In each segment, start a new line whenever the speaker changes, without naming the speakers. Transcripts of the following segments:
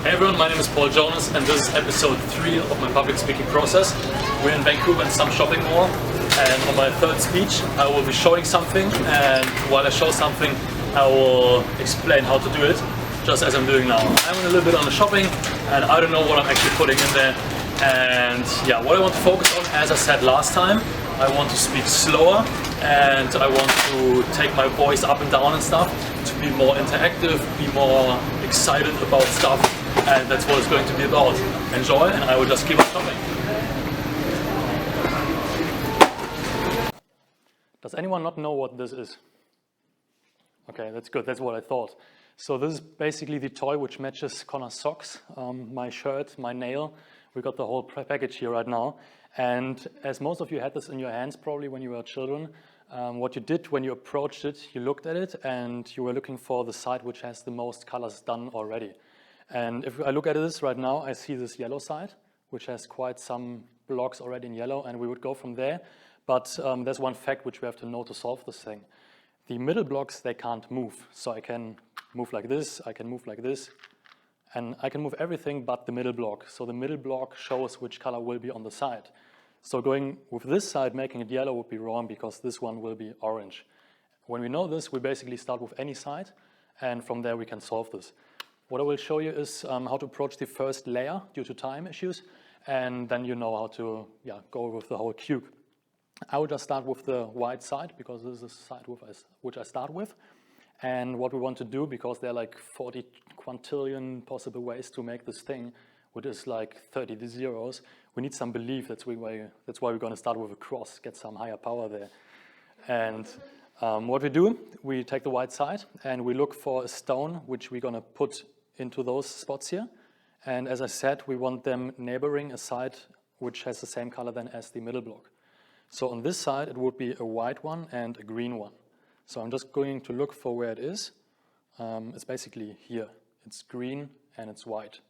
Hey everyone, my name is Jonas and this is episode 3 of my public speaking process. We're in Vancouver in some shopping mall, and on my third speech I will be showing something, and while I show something I will explain how to do it, just as I'm doing now. I'm a little bit on the shopping and I don't know what I'm actually putting in there, and yeah, what I want to focus on, as I said last time, I want to speak slower and I want to take my voice up and down and stuff to be more interactive, be more excited about stuff, and that's what it's going to be about. Enjoy, and I will just keep on shopping. Does anyone not know what this is? Okay, that's good, that's what I thought. So this is basically the toy which matches Connor's socks, my shirt, my nail. We got the whole package here right now. And as most of you had this in your hands probably when you were children, what you did when you approached it, you looked at it and you were looking for the side which has the most colors done already. And if I look at this right now, I see this yellow side, which has quite some blocks already in yellow, and we would go from there. But there's one fact which we have to know to solve this thing. The middle blocks, they can't move. So I can move like this, I can move like this, and I can move everything but the middle block. So the middle block shows which color will be on the side. So going with this side, making it yellow would be wrong because this one will be orange. When we know this, we basically start with any side, and from there we can solve this. What I will show you is how to approach the first layer due to time issues, and then you know how to go with the whole cube. I will just start with the white side because this is the side which I start with. And what we want to do, because there are like 40 quintillion possible ways to make this thing, which is like 30 zeros, we need some belief. That's why we're going to start with a cross, get some higher power there. And what we do, we take the white side and we look for a stone which we're going to put into those spots here. And as I said, we want them neighboring a side which has the same color then as the middle block. So on this side, it would be a white one and a green one. So I'm just going to look for where it is. It's basically here. It's green and it's white.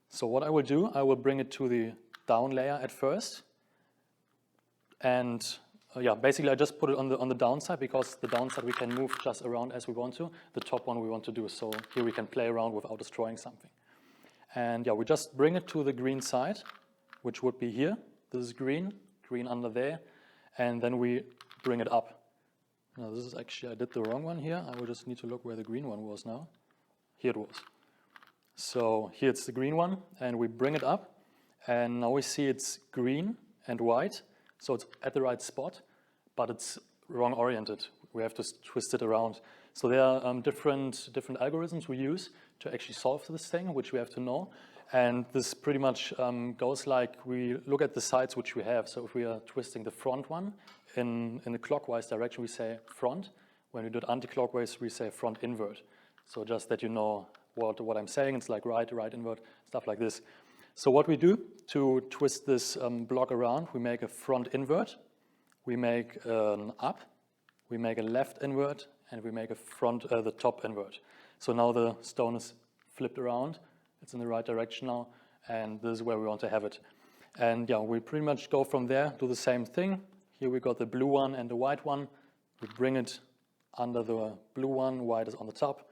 So what I will do, I will bring it to the down layer at first. And basically I just put it on the downside because the downside we can move just around as we want to. The top one we want to do. So here we can play around without destroying something. And we just bring it to the green side, which would be here. This is green under there. And then we bring it up. Now this is actually, I did the wrong one here. I will just need to look where the green one was now. Here it was. So here it's the green one, and we bring it up, and now we see it's green and white, so it's at the right spot, but it's wrong oriented. We have to twist it around. So there are different algorithms we use to actually solve this thing, which we have to know. And this pretty much goes like we look at the sides which we have. So if we are twisting the front one in the clockwise direction, we say front. When we do it anti-clockwise, we say front invert. So just that you know what I'm saying, it's like right invert, stuff like this. So what we do to twist this block around, we make a front invert, we make an up, we make a left invert, and we make a the top invert. So now the stone is flipped around, it's in the right direction now, and this is where we want to have it. And we pretty much go from there, do the same thing. Here we got the blue one and the white one. We bring it under the blue one, white is on the top.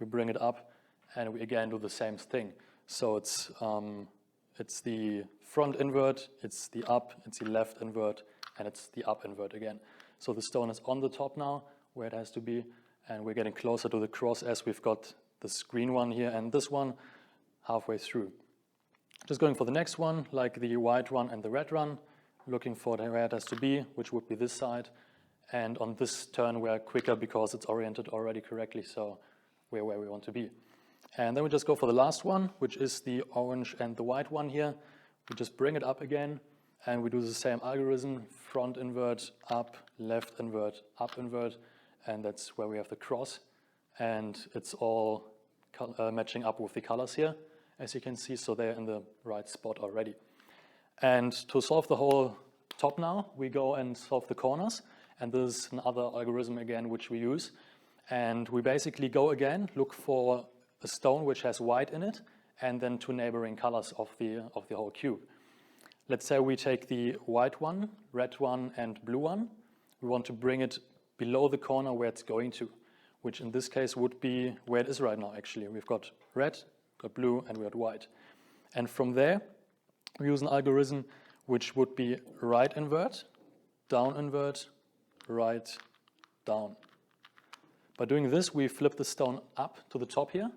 We bring it up, and we again do the same thing. So it's the front invert, it's the up, it's the left invert, and it's the up invert again. So the stone is on the top now, where it has to be, and we're getting closer to the cross as we've got this green one here and this one halfway through. Just going for the next one, like the white one and the red one, looking for where it has to be, which would be this side. And on this turn, we're quicker because it's oriented already correctly, so we're where we want to be. And then we just go for the last one, which is the orange and the white one here. We just bring it up again, and we do the same algorithm, front invert, up, left invert, up invert, and that's where we have the cross. And it's all matching up with the colors here, as you can see, so they're in the right spot already. And to solve the whole top now, we go and solve the corners, and this is another algorithm again which we use. And we basically go again, look for a stone which has white in it, and then two neighboring colors of the whole cube. Let's say we take the white one, red one, and blue one. We want to bring it below the corner where it's going to, which in this case would be where it is right now actually. We've got red got blue, and we got white. And from there, we use an algorithm which would be right invert, down invert, right, down. By doing this, we flip the stone up to the top here.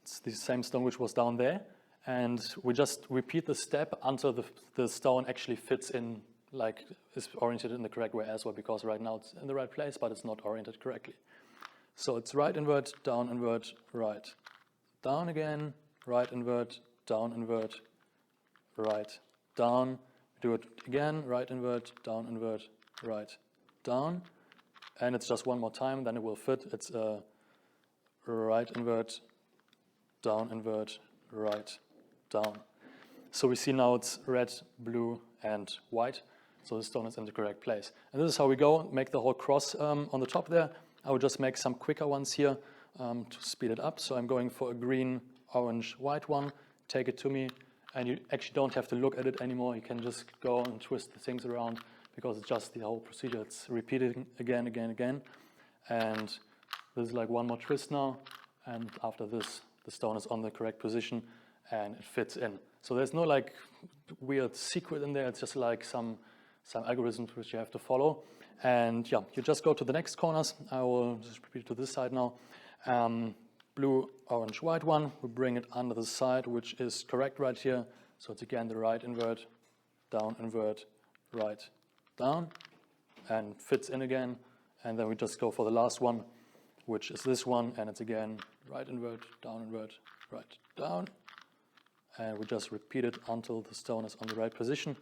It's the same stone which was down there. And we just repeat the step until the stone actually fits in, like is oriented in the correct way as well, because right now it's in the right place, but it's not oriented correctly. So it's right invert, right. Down again, right invert, right, down. Do it again, right invert, right, down. And it's just one more time, then it will fit. It's right invert, right, down. So we see now it's red, blue, and white. So the stone is in the correct place. And this is how we go, make the whole cross on the top there. I will just make some quicker ones here to speed it up. So I'm going for a green, orange, white one. Take it to me. And you actually don't have to look at it anymore. You can just go and twist the things around because it's just the whole procedure. It's repeated again, again. And this is like one more twist now. And after this, the stone is on the correct position and it fits in. So there's no like weird secret in there. It's just like some algorithms which you have to follow. And yeah, you just go to the next corners. I will just repeat it to this side now. Blue, orange, white one. We bring it under the side, which is correct right here. So it's again the right invert, right, down, and fits in again. And then we just go for the last one, which is this one, and it's again right invert, right, down. And we just repeat it until the stone is on the right position,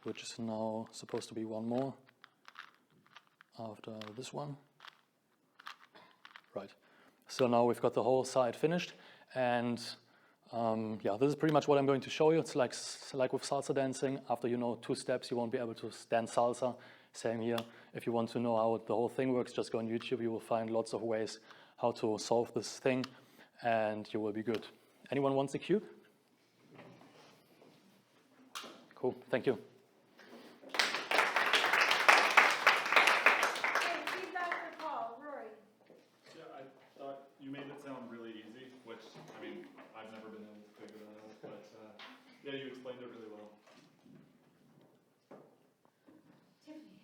which is now supposed to be one more after this one. Right. So now we've got the whole side finished, and yeah, this is pretty much what I'm going to show you. It's like with salsa dancing. After you know 2 steps, you won't be able to dance salsa. Same here. If you want to know how the whole thing works, just go on YouTube. You will find lots of ways how to solve this thing, and you will be good. Anyone wants a cube? Cool. Thank you.
You made it sound really easy, which, I mean, I've never been able to figure that out, but yeah, you explained it really well.
Tiffany,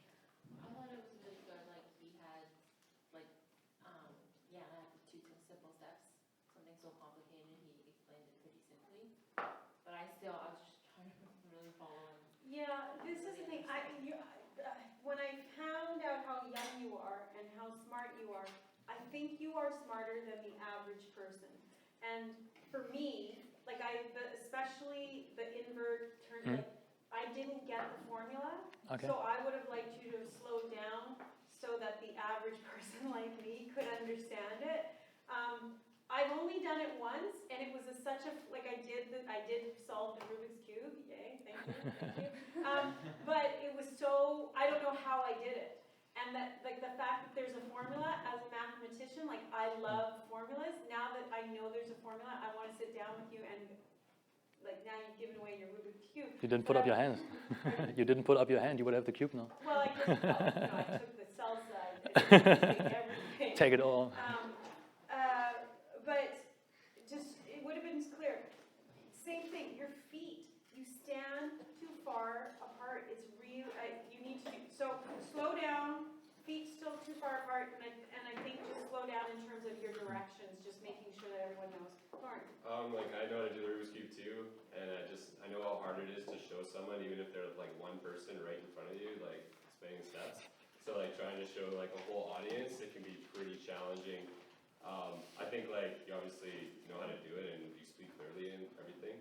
I thought it was really good, like, he had, like, yeah, I have 2 simple steps, something so complicated, he explained it pretty simply, but I was just trying to really follow him.
Yeah, this is the thing, when I found out how young you are and how smart you are, I think you are smarter than the average person. And for me, like especially the invert turn, like, I didn't get the formula.
Okay.
So I would have liked you to have slowed down so that the average person like me could understand it. I've only done it once, and it was such a, like I did solve the Rubik's Cube, yay, thank you. But it was so, I don't know how I did it. And that, like, the fact that there's a formula, as a mathematician, like, I love formulas. Now that I know there's a formula, I want to sit down with you and, like, now you've given away your Rubik's Cube.
You didn't put up your hand. You didn't put up your hand. You would have the cube now.
Well, I took the salsa. I take everything.
Take it all.
But just, it would have been clear. Same thing, your feet. You stand too far apart. It's real. You need to do, so slow down. Feet still too far apart, and I think just slow down in terms of your directions, just making sure that everyone knows. Lauren.
Like, I know how to do the Rubik's Cube too, and I know how hard it is to show someone, even if they're like one person right in front of you, like explaining steps. So like trying to show like a whole audience, it can be pretty challenging. I think like you obviously know how to do it and you speak clearly and everything,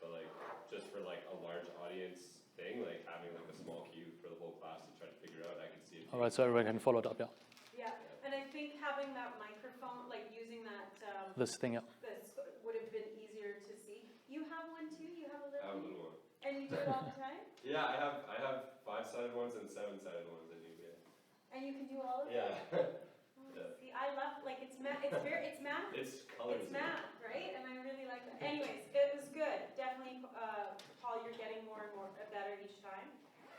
but like just for like a large audience thing, like having like a small cube for the whole class to try to figure out, I can see it.
All right, so everyone can follow it up, yeah.
Yeah, and I think having that microphone, like using that,
This thing, yeah.
this would have been easier to see. You have one too? You have a little?
I have a little one.
And you do it all the time?
Yeah, I have 5-sided ones and 7-sided ones I do, yeah.
And you can do all of it?
Yeah.
Oh, see, I love, like, it's math, it's math.
It's colors.
It's math, right? And I really like that. Anyways, it was good. Definitely, Paul, you're getting more and more better each time.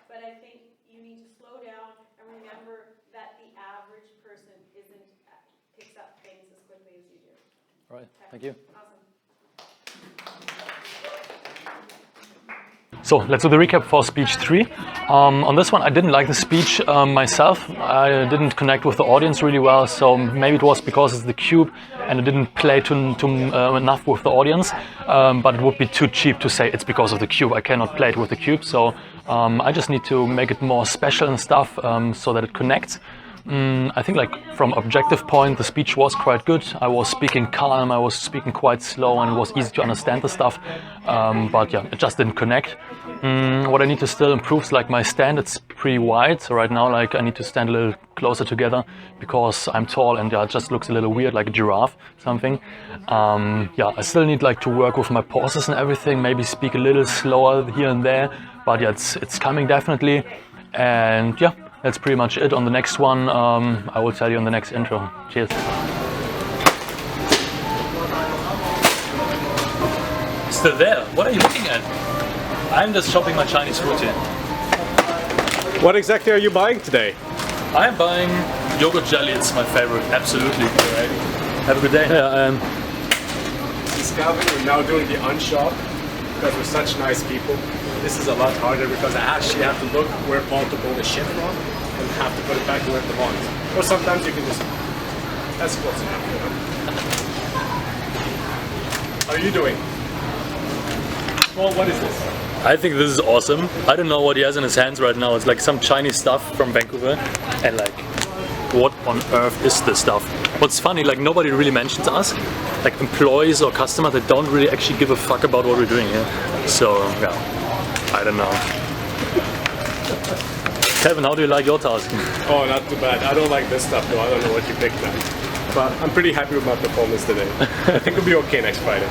But I think you need to slow down and remember that the average person isn't
All right, thank you. So let's do the recap for speech 3. On this one, I didn't like the speech myself. I didn't connect with the audience really well, so maybe it was because it's the cube and it didn't play enough with the audience. But it would be too cheap to say it's because of the cube. I cannot play it with the cube, so I just need to make it more special and stuff so that it connects. I think like from objective point, the speech was quite good. I was speaking calm, I was speaking quite slow, and it was easy to understand the stuff. But yeah, it just didn't connect. What I need to still improve is like my stand. It's pretty wide, so right now like I need to stand a little closer together because I'm tall and yeah, it just looks a little weird, like a giraffe something. Yeah, I still need like to work with my pauses and everything. Maybe speak a little slower here and there. But yeah, it's coming definitely. And yeah, that's pretty much it. On the next one, I will tell you in the next intro. Cheers. Still there? What are you looking at? I'm just shopping my Chinese food here.
What exactly are you buying today?
I'm buying yogurt jelly. It's my favorite. Absolutely. Right. Have a good day. Yeah,
Discovery, we're now doing the unshop because we're such nice people. This is a lot harder because I actually have to look where Paul to pull the shit from and have to put it back to where it belongs. Or sometimes you can just, that's close enough, you know? How are you doing? Well, what is this?
I think this is awesome. I don't know what he has in his hands right now. It's like some Chinese stuff from Vancouver. And like, what on earth is this stuff? What's funny, like nobody really mentions us. Like employees or customers that don't really actually give a fuck about what we're doing here. So, yeah, I don't know. Kevin, how do you like your task?
Oh, not too bad. I don't like this stuff though. I don't know what you picked, man. But I'm pretty happy with my performance today. I think we'll be okay next Friday.